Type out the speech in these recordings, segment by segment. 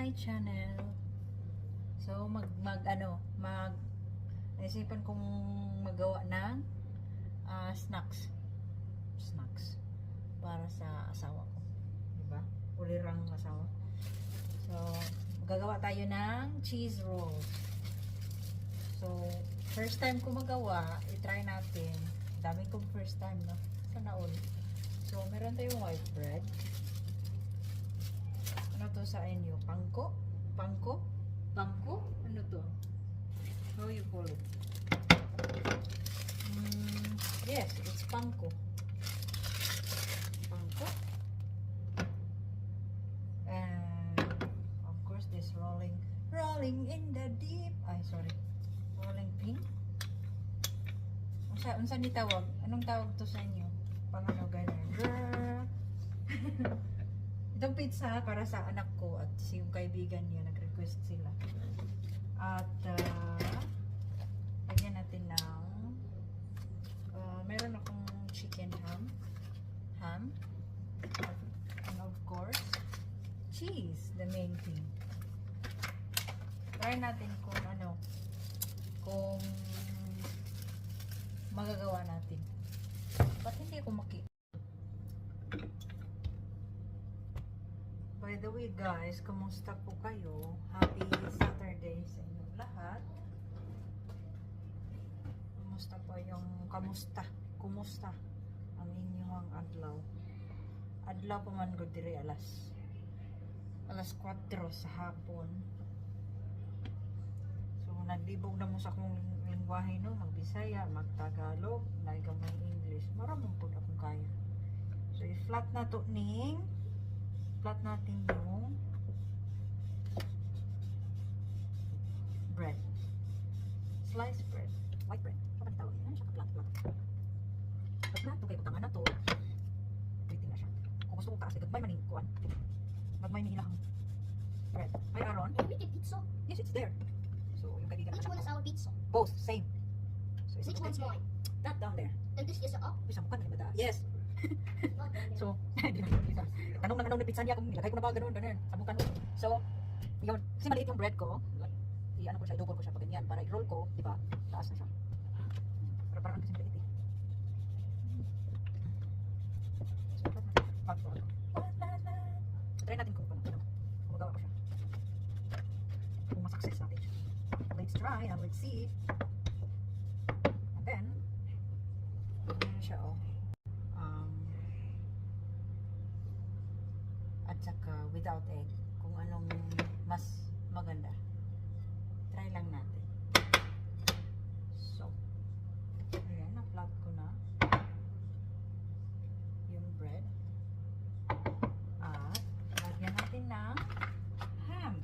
my channel. So naisipan kong magawa ng snacks para sa asawa ko, diba? Ulirang asawa. So gagawa tayo ng cheese rolls. So first time ko magawa, i-try natin. Dami kong first time, no? Sana all. So meron tayong white bread. Ano to sa inyo? Pangko? Ano to? How you call it? Yes, it's pangko. And of course this rolling in the deep. Rolling pin. Unsa ni tawag? Anong tawag to sa inyo? Pangano ganyan. Itong pizza para sa anak ko at yung kaibigan niya, nag-request sila. At lagyan natin ng meron akong chicken ham, and of course cheese, the main thing. Try natin kung magagawa natin. Ba't hindi ako By the way guys, kumusta po kayo? Happy Saturday sa inyong lahat. Kumusta ang inyong adlaw? Adlaw pa man ko diri alas 4 sa hapon. So naglibog na mo sa akong lingwahe, no? Magbisaya, magtagalog, naigamay English. Maraming po akong kaya. So i-flat natin yung bread. Sliced bread. White bread. Ano ba tawag? Ano siya? Flat. Okay, kutangan na to. Pretty na siya. Kung gusto ko taas, gagmay maning kuan. Magmay minilahang bread. Hi, Aaron. Can we get pizza? Yes, it's there. So, yung kaibigan Which one is our pizza? both, same. So, Which one's mine? That down there. And this is up? Bisa mo kan ba? Yes. Not down there. So, tanong na pizza niya kung nilagay ko na ba ganun. Sabukan mo. So, yun. Kasi maliit yung bread ko. I-ano ko siya, i-double ko siya pag ganyan. Para i-roll ko, di ba? Taas na siya. Pero parang kasi maliit eh. So, try natin kung magawa ko siya. Kung ma-success natin siya. Let's try and let's see. And then, ano siya at saka without egg, kung anong mas maganda. Try lang natin. So, ayan, na-flat ko na yung bread. At lagyan natin ng ham.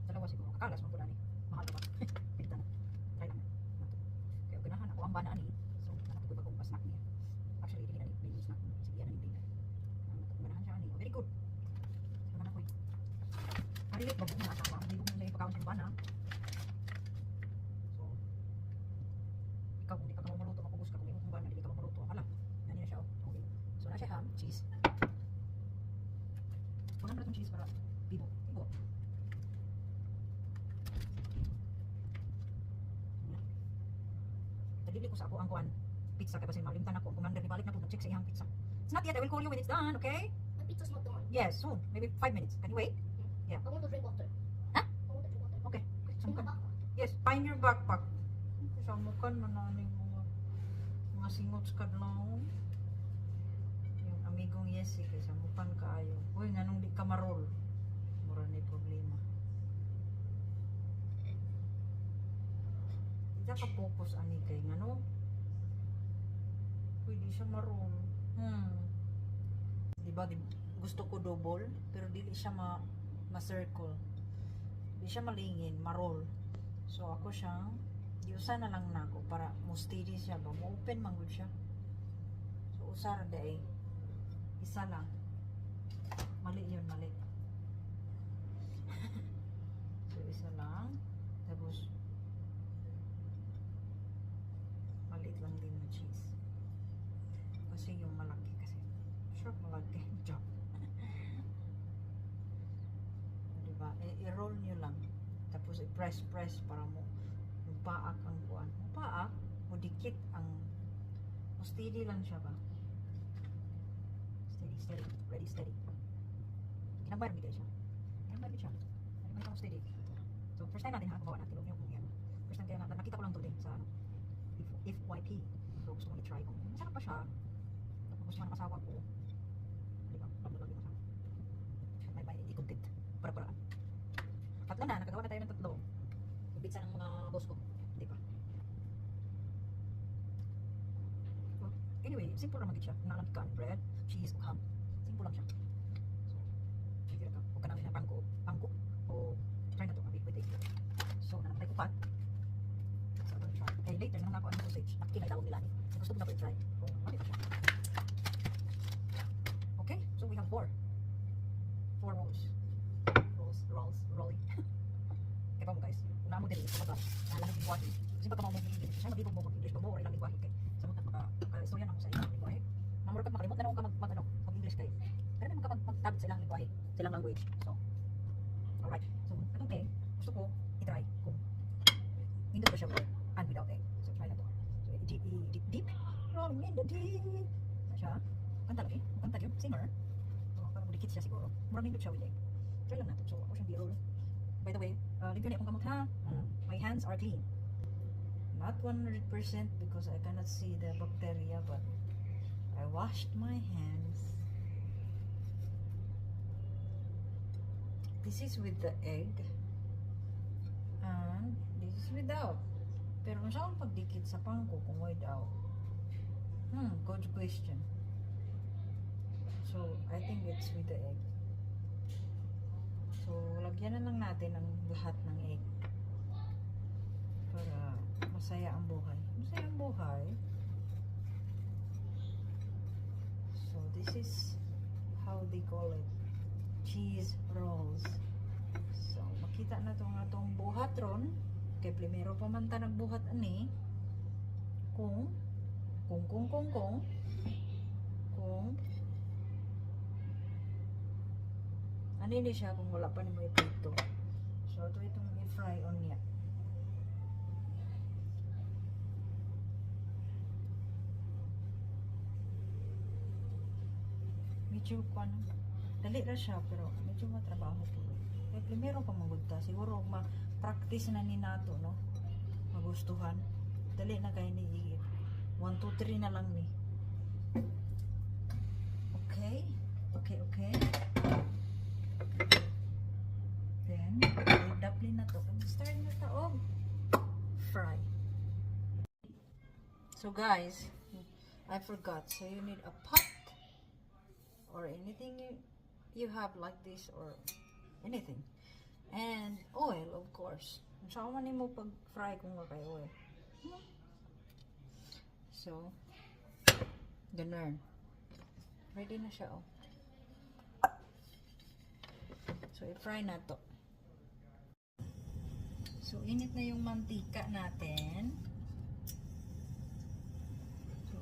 Dalawa siguro. Kakalas mo po na ni. Mahal ba? Pinta na. Try lang. Kaya ganahan ako ang bana ani. So, nakapagod ako pa snack niya. Actually, hindi na ni snack. Sige, yan ang dinner. Ganahan siya ani. Very good. So, ganahan ko eh. Harilit, babog na asawa. Hindi ko na yung pagkaon sa bana. So, ikaw, kung di ka maluto, makubos ka. Kung yung bana, hindi ka maluto. Hala, yan na siya. Okay. So, na siya ham, cheese. Kunan mo na itong cheese para bibo. Dili ko sa ako ang kuan pizza kay basin malimtan ako commander ni balik na po nag-check sa iyang pizza. It's not yet. I will call you when it's done, okay? My pizza's not done. Yes, soon. Maybe 5 minutes. Can you wait? Yeah. I want to drink water. Huh? I want to drink water. Okay. In the backpack. Yes, find your backpack. Samukan man na ning mga singots kadlaw. Yung amigong Yesi kay samukan kaayo. Uy, nganong di ka marol? Mura ni problema. Ida ka focus ani kay ngano? Pwede siya marol. Diba, gusto ko double, pero dili siya ma-circle. Di siya malingin, marol. So ako siyang diusa na lang nako para mo steady siya ba, mo open man gud siya. So usar day. Isa lang. Mali yun, mali. So isa lang. Tapos maliit lang din na cheese. Kasi yung malaki kasi. Sure, malaki. Job. Diba? I-roll nyo lang. Tapos i-press para mo mapaak ang kuan. Mapaak, mo dikit ang steady lang siya ba? Steady. Ready, steady. Kinambar mi siya. Kinambar mi siya. Ano man ako steady. So, first time natin ha, kumawa natin. Huwag niyo kung yan. First time kaya nakita ko lang to din sa ano, FYP. So, gusto kong i-try kung masarap pa siya. Kapag gusto nga ng asawa ko, di ba? Pag-lagi mo siya. May i-content. Para-paraan. Tatlo na, nakagawa na tayo ng tatlo. Yung pizza ng mga boss ko. Di ba? Well, anyway, simple lang siya. Nalang ikan, bread, cheese, o ham. Simple lang siya. So, sige na. Huwag ka namin na pangko. O, try na to. Wait. So, nanatay ko pa. So, ito siya. Eh, later, nung ako ang sausage, nakinagawag nila ni. Gusto ko na ko i-try. So, bakit siya? Okay, so we have 4 rolls. Rolling. Kaya pa mo guys, una mo din ito ba? Lahat ng buwahi. Kasi pagka mo mag-English, siya mag-ibog mo mag-English, pag mo oray lang lingwahe kay. Sa mga istorya na mo sa ilang lingwahe. Namuro ka makalimot na nung ka mag-English kay. Pero may magkapag-tabit sa ilang lingwahe, sa ilang language. So, alright. So, itong egg, gusto ko i-try kung hindi ko siya with and without egg. So, try na to. So, deep. Rolling in the deep. Na siya. Kanta lagi. Kanta yun. Singer. So, parang dikit siya siguro. Murang hindi siya with egg. Try lang natin. So, ako siyang b-roll. By the way, ligyan niya akong gamot ha. My hands are clean. Not 100% because I cannot see the bacteria, but I washed my hands. This is with the egg. And this is without. Pero kung saan pagdikit sa pangko kung without? Good question. So, I think it's with the egg. So, lagyan na lang natin ang lahat ng egg para masaya ang buhay. Masaya ang buhay. So, this is how they call it. Cheese rolls. So, makita na itong atong buhat ron. Kay primero pa man ta nagbuhat ani. Kung ano ni siya kung wala pa ni mo ipito. So, ito itong i-fry on niya. Medyo dali ra siya, pero medyo matrabaho po. Kaya primero pa magudta. Siguro ma-practice na ni nato, no? Magustuhan. Dali na kayo ni 1, 2, 3 na lang ni. Okay. Then, i-dapli na to. Start na to. Fry. So guys, I forgot. So you need a pot or anything you have like this or anything. And oil, of course. Saan man mo pag-fry kung wala kayo oil. So, ganun. Ready na siya, oh. So, i-fry na to. So, init na yung mantika natin. So,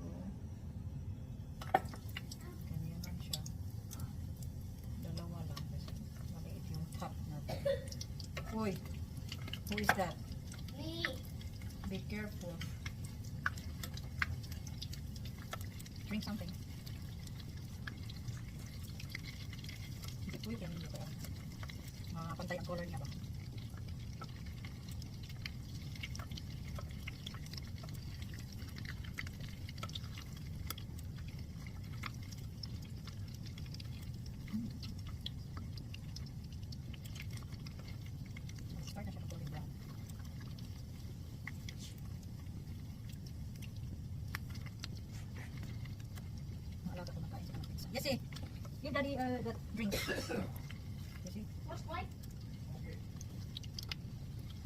ganyan lang siya. Dalawa lang kasi maliit yung top natin. Uy! Who is that? Me. Be careful. Drink something. Hindi po yun. Hindi ko yan. Pantay ang color niya ba? Start na siya ng color brown. Maalaga ko makain sa mga pizza. Yes, eh. Give daddy that drink. Yes, eh. What's white?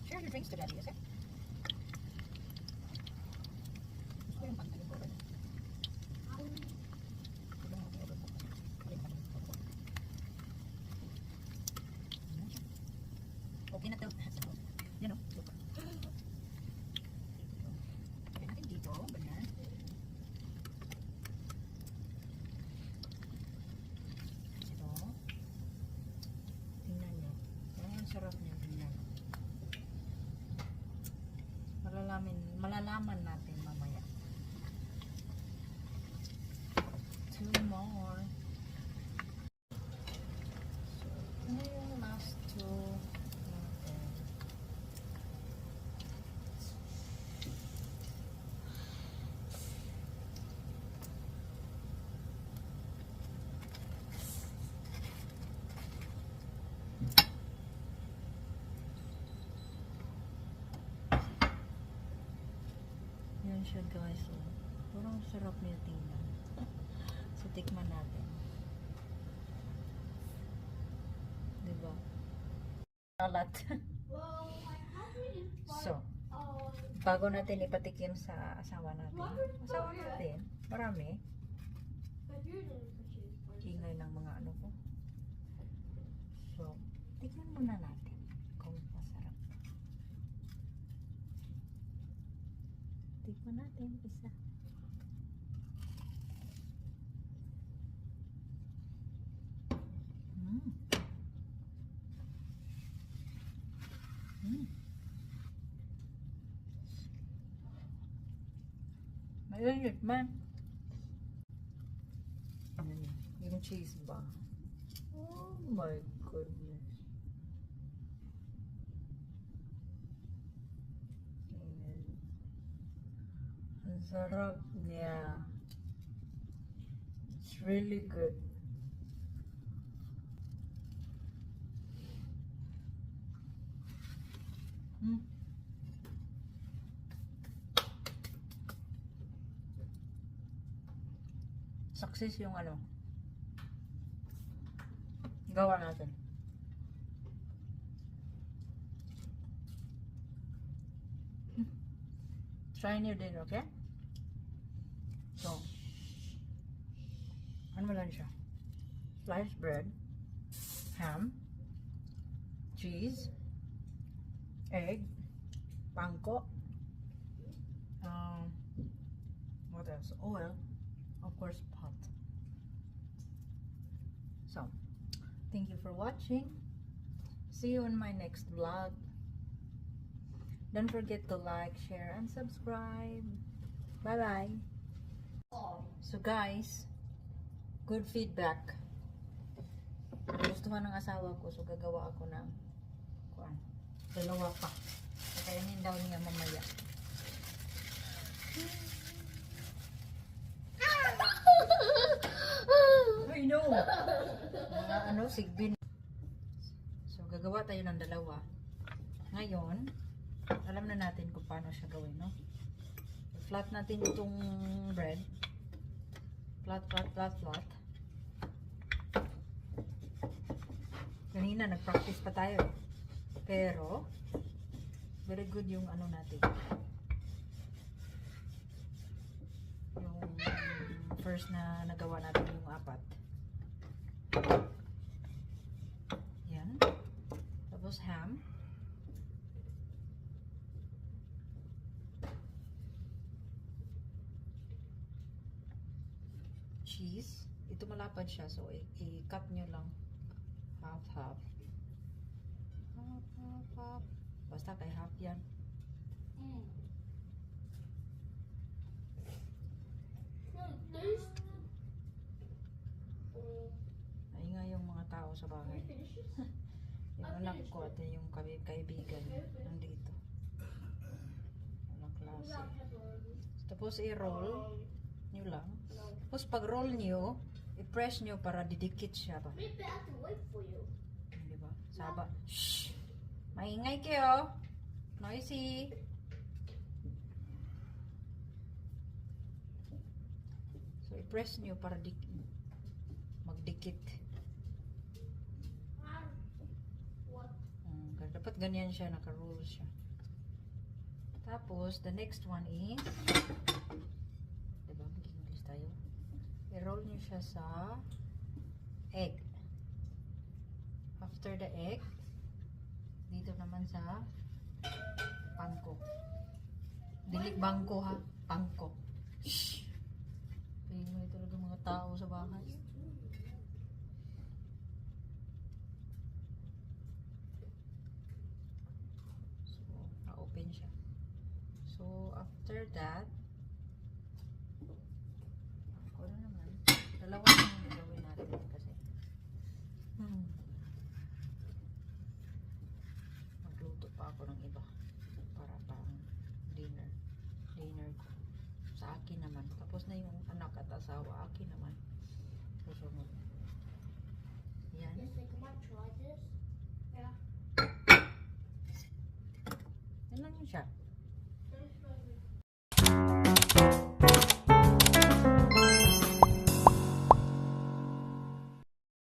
Share your drinks to daddy, yes, eh. Gusto ko yung pantay yung color. Okay na to. Yan o. Okay natin dito. Ganyan. malalaman natin mamaya. 2 more. So, ano yung last 2 natin? Yan siya guys. Oh. Parang sarap niya tingnan. So, tikman natin. Diba? Alat. Well, I haven't So, bago natin ipatikim sa asawa natin. Asawa natin. Marami. but you're the one who choose. Ingay ng mga ano ko. So, tikman muna natin kung masarap. Tikman natin isa. Mm. Mm. Mainit man. Yung cheese ba? Oh my goodness. Ayan. Ang sarap niya. It's really good. Hmm. Success yung ano. Gawa natin. Try nyo din, okay? So, ano lang siya? Sliced bread, ham, cheese, egg, pangko, what else? Oil, of course, pot. So, thank you for watching. See you in my next vlog. Don't forget to like, share, and subscribe. Bye-bye. So guys, good feedback. Gustuhan ng asawa ko, so gagawa ako ng dalawa pa. Kakainin daw niya mamaya. I know. Mga ano, sigbin. So gagawa tayo ng dalawa. Ngayon, alam na natin kung paano siya gawin, no? Flat natin itong bread. Flat, flat, flat, flat. Kanina, nag-practice pa tayo. Pero, very good yung ano natin. Yung first na nagawa natin yung 4. Yan. Tapos ham. Cheese. Ito malapad siya, so i-cut nyo lang half half. Half half half. Basta kay half yan. Ay nga yung mga tao sa bahay. Yung anak ko at yung kaibigan nandito. Walang klase. Tapos i-roll nyo lang. Tapos pag roll nyo, i-press nyo para didikit siya ba? Maybe I have to wait for you. Diba? Saba. Shh! Maingay kayo. Noisy. So i-press nyo para magdikit. What? Dapat ganyan siya, naka-roll siya. Tapos, the next one is, diba, mag-English tayo. I-roll nyo siya sa egg. After the egg, dito naman sa pangko. Dili bangko ha, pangko. Shhh! Pingay talaga mga tao sa bahay. So, na-open siya. So, after that, ako na naman. Dalawa na yung gawin natin kasi. Magluto pa ako ng iba para pang dinner. Dinner ko. Sa akin naman. Tapos na yung anak at asawa. Akin naman. Susunod. Yan. Yes, I